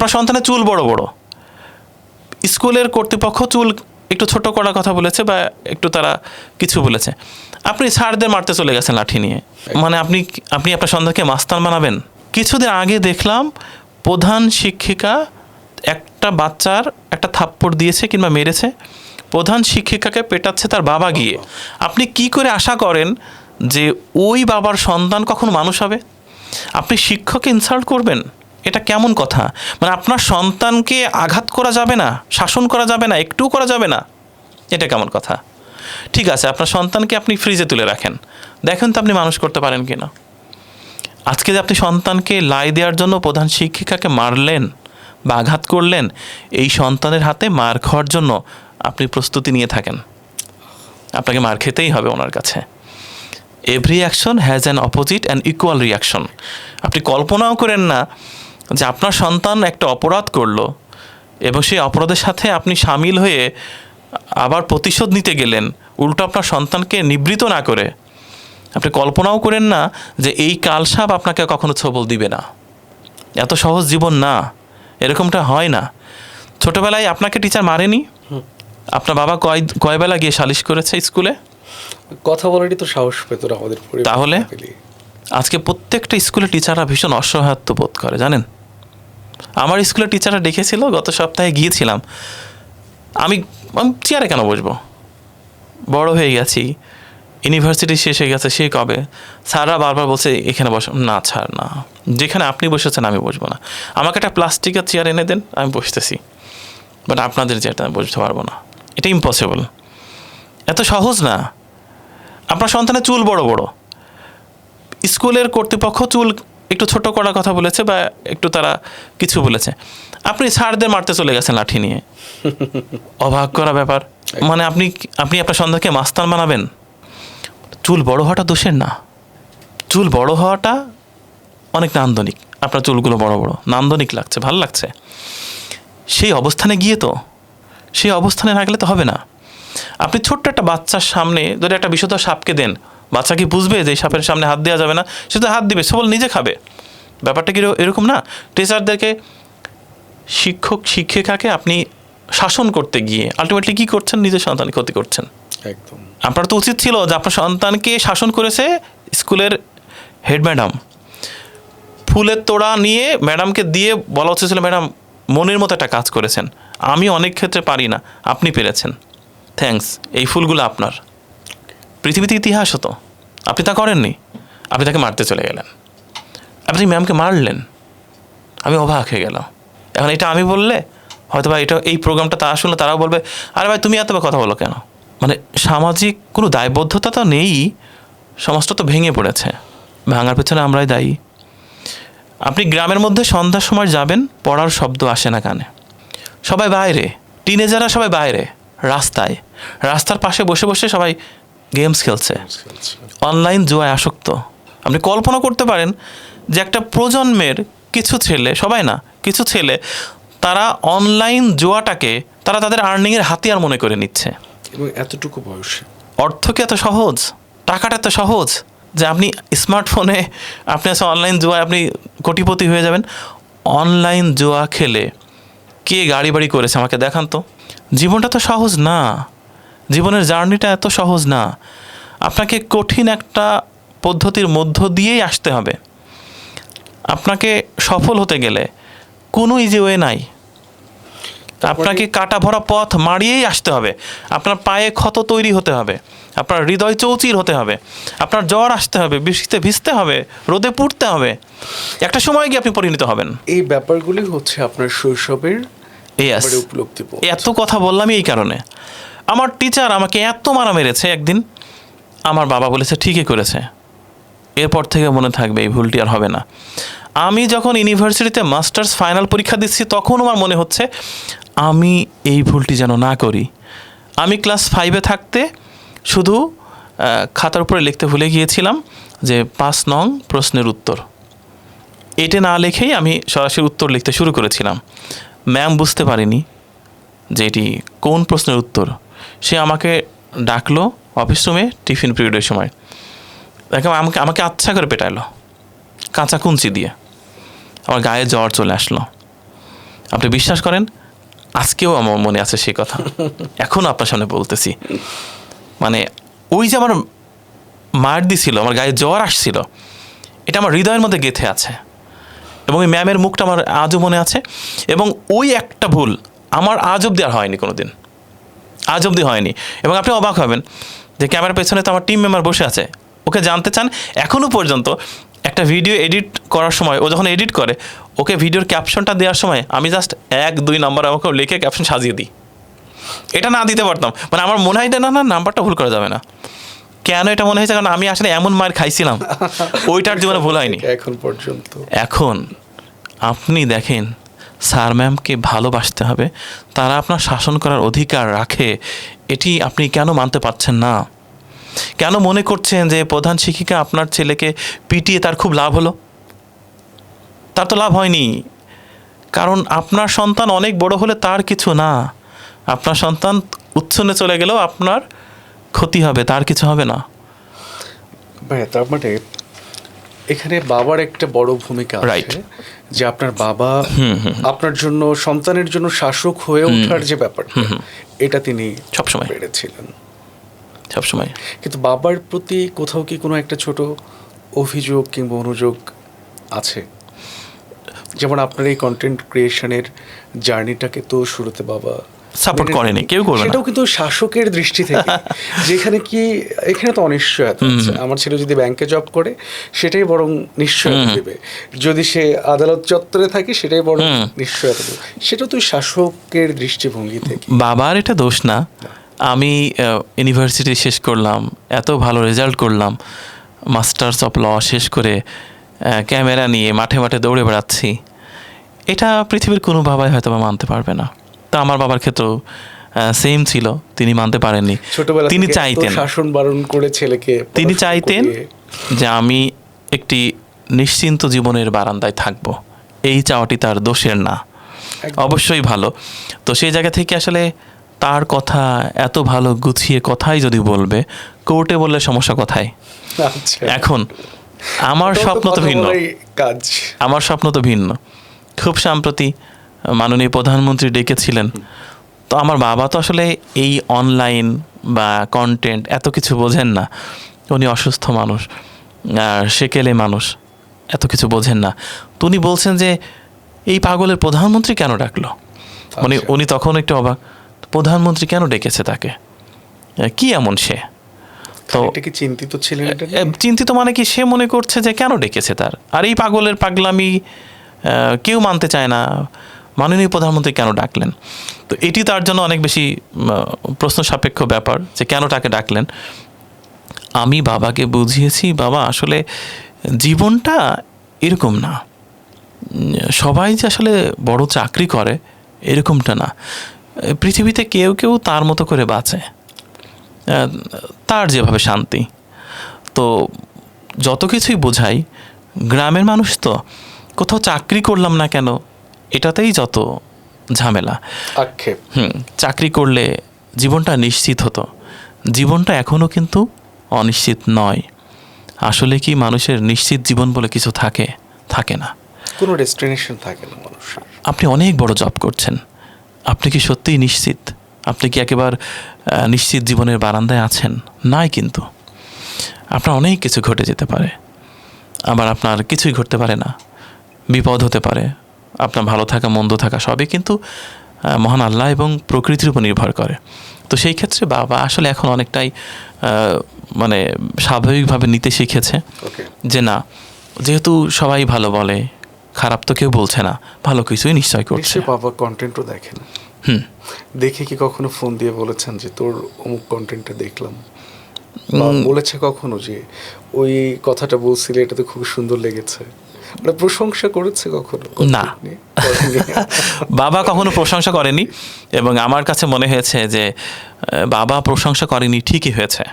আপনার সন্তানের চুল বড় বড়, স্কুলের কর্তৃপক্ষ চুল একটু ছোট করার কথা বলেছে বা একটু তারা কিছু বলেছে, আপনি স্যারদের মারতে চলে গেছেন লাঠি নিয়ে। মানে আপনি আপনার সন্তানকে মাস্তান বানাবেন? কিছুদিন আগে দেখলাম প্রধান শিক্ষিকা একটা বাচ্চার একটা থাপ্পড় দিয়েছে কিংবা মেরেছে, প্রধান শিক্ষিকাকে পেটাচ্ছে তার বাবা গিয়ে। আপনি কি করে আশা করেন যে ওই বাবার সন্তান কখন মানুষ হবে? আপনি শিক্ষককে ইনসাল্ট করবেন? এটা কেমন কথা? মানে আপনার সন্তানকে আঘাত করা যাবে না, শাসন করা যাবে না, একটু করা যাবে না, এটা কেমন কথা? ঠিক আছে, আপনার সন্তানকে আপনি ফ্রিজে তুলে রাখেন, দেখেন তো আপনি মানুষ করতে পারেন কি না। আজকে যে আপনি সন্তানকে লাই দেওয়ার জন্য প্রধান শিক্ষিকাকে মারলেন বা আঘাত করলেন, এই সন্তানের হাতে মার খাওয়ার জন্য আপনি প্রস্তুতি নিয়ে থাকেন, আপনাকে মার খেতেই হবে ওনার কাছে। Every action has an opposite and equal reaction. আপনি কল্পনাও করেন না যে আপনার সন্তান একটা অপরাধ করলো এবং সেই অপরাধের সাথে আপনি সামিল হয়ে আবার প্রতিশোধ নিতে গেলেন, উল্টো আপনার সন্তানকে নিবৃত না করে। আপনি কল্পনাও করেন না যে এই কালসাপ আপনাকে কখনো ছবল দিবে না। এত সহজ জীবন না, এরকমটা হয় না। ছোটবেলায় আপনাকে টিচার মারেনি? আপনার বাবা কয়বেলা গিয়ে সালিশ করেছে স্কুলে? কথা বলারই তো সাহস পেত না আমাদের। তাহলে আজকে প্রত্যেকটা স্কুলে টিচাররা ভীষণ অসহায়ত্ব বোধ করে, জানেন? আমার স্কুলের টিচাররা ডেকেছিল, গত সপ্তাহে গিয়েছিলাম। আমি চেয়ারে কেন বসবো? বড় হয়ে গেছি, ইউনিভার্সিটি শেষ হয়ে গেছে, সে কবে। স্যাররা বারবার বলছে এখানে বস না, ছাড় না, যেখানে আপনি বসেছেন আমি বসবো না, আমাকে একটা প্লাস্টিকের চেয়ার এনে দেন, আমি বসতেছি, বাট আপনাদের চেয়ারটা আমি বসতে পারবো না। এটা ইম্পসিবল, এত সহজ না। আপনার সন্তানের চুল বড় বড়, স্কুলের কর্তৃপক্ষ চুল একটু ছোট করার কথা বলেছে বা একটু তারা কিছু বলেছে, আপনি স্যারদের মারতে চলে গেছেন লাঠি নিয়ে। অবাক করা ব্যাপার। মানে আপনি আপনার সন্তানকে মাস্তান বানাবেন? চুল বড় হওয়াটা দোষের না, চুল বড় হওয়াটা অনেক নান্দনিক। আপনার চুলগুলো বড় বড় নান্দনিক লাগছে, ভালো লাগছে। সেই অবস্থানে গিয়ে তো, সেই অবস্থানে না গেলে তো হবে না। আপনি ছোট্ট একটা বাচ্চার সামনে যদি একটা বিষধর সাপকে দেন, বাচ্চা কি বুঝবে যে এই সাপের সামনে হাত দেওয়া যাবে না? সে তো হাত দিবে, সে বল নিজে খাবে। ব্যাপারটা কি এরকম না? টিচারদেরকে, শিক্ষিকাকে আপনি শাসন করতে গিয়ে আলটিমেটলি কী করছেন? নিজের সন্তানের ক্ষতি করছেন। একদম। আপনার তো উচিত ছিল যে আপনার সন্তানকে শাসন করেছে স্কুলের হেড ম্যাডাম, ফুলের তোড়া নিয়ে ম্যাডামকে দিয়ে বলা উচিত ছিল, ম্যাডাম মনের মতো একটা কাজ করেছেন, আমি অনেক ক্ষেত্রে পারি না, আপনি পেরেছেন, থ্যাঙ্কস, এই ফুলগুলো আপনার। পৃথিবীতে ইতিহাস হতো, আপনি তা করেননি, আপনি তাকে মারতে চলে গেলেন, আপনি ম্যামকে মারলেন। আমি অবাক হয়ে গেলাম। এখন এটা আমি বললে হয়তো বা এই প্রোগ্রামটা তারা শুনলে তারাও বলবে, আরে ভাই তুমি এত কথা বলো কেন? মানে সামাজিক কোনো দায়বদ্ধতা তো নেই, সমাজটা তো ভেঙে পড়েছে, ভাঙার পেছনে আমরাই দায়ী। আপনি গ্রামের মধ্যে সন্ধ্যার সময় যাবেন, পড়ার শব্দ আসে না কানে, সবাই বাইরে, টিনেজাররা সবাই বাইরে, রাস্তার পাশে বসে বসে সবাই গেমস খেলছে, অনলাইন জুয়ায় আসক্ত। আপনি কল্পনা করতে পারেন যে একটা প্রজন্মের কিছু ছেলে, সবাই না, কিছু ছেলে, তারা অনলাইন জুয়াটাকে তারা তাদের আর্নিংয়ের হাতিয়ার মনে করে নিচ্ছে। এবং এতটুকু বয়সে অর্থ কি এত সহজ? টাকাটা এত সহজ যে আপনি স্মার্টফোনে আপনি আছে অনলাইন জুয়ায় আপনি কোটিপতি হয়ে যাবেন? অনলাইন জুয়া খেলে কে গাড়ি বাড়ি করেছে আমাকে দেখান তো। জীবনটা তো সহজ না, জীবনের জার্নিটা এত সহজ না। আপনাকে কঠিন একটা পদ্ধতির মধ্য দিয়েই আসতে হবে। আপনাকে সফল হতে গেলে কোনো ইজি ওয়ে নাই, আপনাকে কাটা ভরা পথ মারিয়েই আসতে হবে। আপনার পায়ে ক্ষত তৈরি হতে হবে, আপনার হৃদয় চৌচির হতে হবে, আপনার জ্বর আসতে হবে, বৃষ্টিতে ভিজতে হবে, রোদে পুড়তে হবে, একটা সময় গিয়ে আপনি পরিণত হবেন। এই ব্যাপারগুলি হচ্ছে আপনার শৈশবের উপলব্ধি। এত কথা বললাম এই কারণে, আমার টিচার আমাকে এত মারা মেরেছে একদিন, আমার বাবা বলেছে ঠিকই করেছে, এরপর থেকে মনে থাকবে এই ভুলটি আর হবে না। আমি যখন ইউনিভার্সিটিতে মাস্টার্স ফাইনাল পরীক্ষা দিচ্ছি তখন আমার মনে হচ্ছে আমি এই ভুলটি যেন না করি। আমি ক্লাস 5-এ থাকতে শুধু খাতার উপরে লিখতে ভুলে গিয়েছিলাম যে 5 নং প্রশ্নের উত্তর, এটা না লিখেই আমি সরাসরি উত্তর লিখতে শুরু করেছিলাম। ম্যাম বুঝতে পারিনি যে এটি কোন প্রশ্নের উত্তর। সে আমাকে ডাকলো অফিস রুমে টিফিন পিরিয়ডের সময়, দেখো আমাকে আচ্ছা করে পেটাইলো কাঁচা কুঞ্চি দিয়ে, আমার গায়ে জ্বর চলে আসলো। আপনি বিশ্বাস করেন, আজকেও আমার মনে আছে সেই কথা, এখনও আপনার সামনে বলতেছি। মানে ওই যে আমার মার দিছিল, আমার গায়ে জ্বর আসছিল, এটা আমার হৃদয়ের মধ্যে গেঁথে আছে, এবং ওই ম্যামের মুখটা আমার আজও মনে আছে। এবং ওই একটা ভুল আমার আজ অব্দি আর হয়নি কোনো দিন, আজ অব্দি হয়নি। এবং আপনি অবাক হবেন যে ক্যামেরার পেছনে তো আমার টিম মেম্বার বসে আছে, ওকে জানতে চান এখনও পর্যন্ত একটা ভিডিও এডিট করার সময় ও যখন এডিট করে, ওকে ভিডিওর ক্যাপশনটা দেওয়ার সময় আমি জাস্ট 1-2 নাম্বার আমাকে লিখে ক্যাপশন সাজিয়ে দিই। এটা না দিতে পারতাম, মানে আমার মনে হয় না নাম্বারটা ভুল করা যাবে না। কেন এটা মনে হয়েছে? কারণ আমি আসলে এমন মার খাইছিলাম, ওইটার জীবনে ভুল হয়নি এখন পর্যন্ত। এখন আপনি দেখেন, স্যার ম্যামকে ভালোবাসতে হবে, তারা আপনার শাসন করার অধিকার রাখে, এটি আপনি কেন মানতে পারছেন না? কেন মনে করছেন যে প্রধান শিক্ষিকা আপনার ছেলেকে পিটিয়ে তার খুব লাভ হলো? তার তো লাভ হয়নি, কারণ আপনার সন্তান অনেক বড় হলে তার কিছু না। আপনার সন্তান উচ্ছন্নে চলে গেলেও আপনার ক্ষতি হবে, তার কিছু হবে না। ভাইয়া, তার মানে এখানে বাবার একটা বড় ভূমিকা Right. আছে, যে আপনার বাবা আপনার জন্য, সন্তানের জন্য শাসক হয়ে ওঠার যে ব্যাপারটা, এটা তিনি সবসময় পেরেছিলেন। সবসময়। কিন্তু বাবার প্রতি কোথাও কি কোনো একটা ছোট অভিযোগ কিংবা অনুযোগ আছে? যেমন আপনার এই কন্টেন্ট ক্রিয়েশনের জার্নিটাকে তো শুরুতে বাবা সাপোর্ট করেনি, কেউ করবে না। সেটাও কিন্তু শাসকের দৃষ্টি থেকে, যেখানে কি এখানে তো অনিশ্চয়তা আছে। আমার ছেলে যদি ব্যাংকে জব করে সেটাই বরং নিশ্চয়তা দেবে, যদি সে আদালত চত্বরে থাকে সেটাই বরং নিশ্চয়তা দেবে। সেটা তো শাসকের দৃষ্টিভঙ্গি থেকে। বাবার এটা দোষ না। আমি ইউনিভার্সিটি শেষ করলাম, এত ভালো রেজাল্ট করলাম, মাস্টার্স অফ ল শেষ করে ক্যামেরা নিয়ে মাঠে মাঠে দৌড়ে বেড়াচ্ছি, এটা পৃথিবীর কোনো বাবাই হয়তো বা মানতে পারবে না। তো আমার বাবার ক্ষেত্রেও সেম ছিল, তিনি মানতে পারেননি। ছোটবেলা তিনি থেকে চাইতেন, শাসন বারণ করে ছেলেকে, তিনি চাইতেন যে আমি একটি নিশ্চিন্ত জীবনের বারান্দায় থাকব। এই চাওয়াটি তার দোষের না, অবশ্যই ভালো। তো সেই জায়গা থেকে আসলে তার কথা এত ভালো গুছিয়ে কথাই যদি বলবে, কোর্টে বললে সমস্যা কোথায়? আচ্ছা, এখন আমার স্বপ্ন তো ভিন্ন, কাজ আমার স্বপ্ন তো ভিন্ন। খুব সম্প্রতি মাননীয় প্রধানমন্ত্রী ডেকেছিলেন, তো আমার বাবা তো আসলে এই অনলাইন বা কন্টেন্ট এত কিছু বোঝেন না, উনি অসুস্থ মানুষ, আর সেকেলে মানুষ, এত কিছু বোঝেন না। তো উনি বলছেন যে এই পাগলের প্রধানমন্ত্রী কেন ডাকলো? মানে উনি তখন একটু অবাক, প্রধানমন্ত্রী কেন ডেকেছে তাকে, কি এমন সে? তো এটা কি চিন্তিত ছিলেন? এটা নিয়ে? চিন্তিত মানে কি, সে মনে করছে যে কেন ডেকেছে তার, আর এই পাগলের পাগলামি কেউ মানতে চায় না, মাননীয় প্রধানমন্ত্রী কেন ডাকলেন? তো এটি তার জন্য অনেক বেশি প্রশ্ন সাপেক্ষ ব্যাপার যে কেন তাকে ডাকলেন। আমি বাবাকে বুঝিয়েছি, বাবা আসলে জীবনটা এরকম না, সবাই যে আসলে বড় চাকরি করে এরকমটা না, পৃথিবীতে কেউ কেউ তার মতো করে বাঁচে, তার যেভাবে শান্তি। তো যত কিছুই বোঝাই, গ্রামের মানুষ তো, কোথাও চাকরি করলাম না কেন এটাতেই যত ঝামেলা। আক্ষেপ। চাকরি করলে জীবনটা নিশ্চিত হতো, জীবনটা এখনও কিন্তু অনিশ্চিত নয়। আসলে কি মানুষের নিশ্চিত জীবন বলে কিছু থাকে? থাকে না, কোনো ডেস্টিনেশন থাকে না মানুষের। আপনি অনেক বড় জব করছেন, আপনি কি সত্যিই নিশ্চিত? আপনি কি একেবারে নিশ্চিত জীবনের বারান্দায় আছেন? নাই, কিন্তু আপনার অনেক কিছু ঘটে যেতে পারে, আবার আপনার কিছুই ঘটতে পারে না, বিপদ হতে পারে। আপনার ভালো থাকা মন্দ থাকা সবই কিন্তু মহান আল্লাহ এবং প্রকৃতির উপর নির্ভর করে। তো সেই ক্ষেত্রে বাবা আসলে এখন অনেকটাই মানে স্বাভাবিকভাবে নিতে শিখেছে যে না, যেহেতু সবাই ভালো বলে, খারাপ তো কেউ বলছে না, ভালো কিছুই নিশ্চয় করছে। বাবা কন্টেন্টও দেখেন, দেখে কি কখনো ফোন দিয়ে বলেছেন যে তোর অমুক কন্টেন্টটা দেখলাম? বলেছে কখনো যে ওই কথাটা বলছিলে, এটা তো খুব সুন্দর লেগেছে, মানে প্রশংসা করেছে কখনো? না, বাবা কখনো প্রশংসা করেনি, এবং আমার কাছে মনে হয়েছে যে বাবা প্রশংসা করেনি ঠিকই হয়েছে।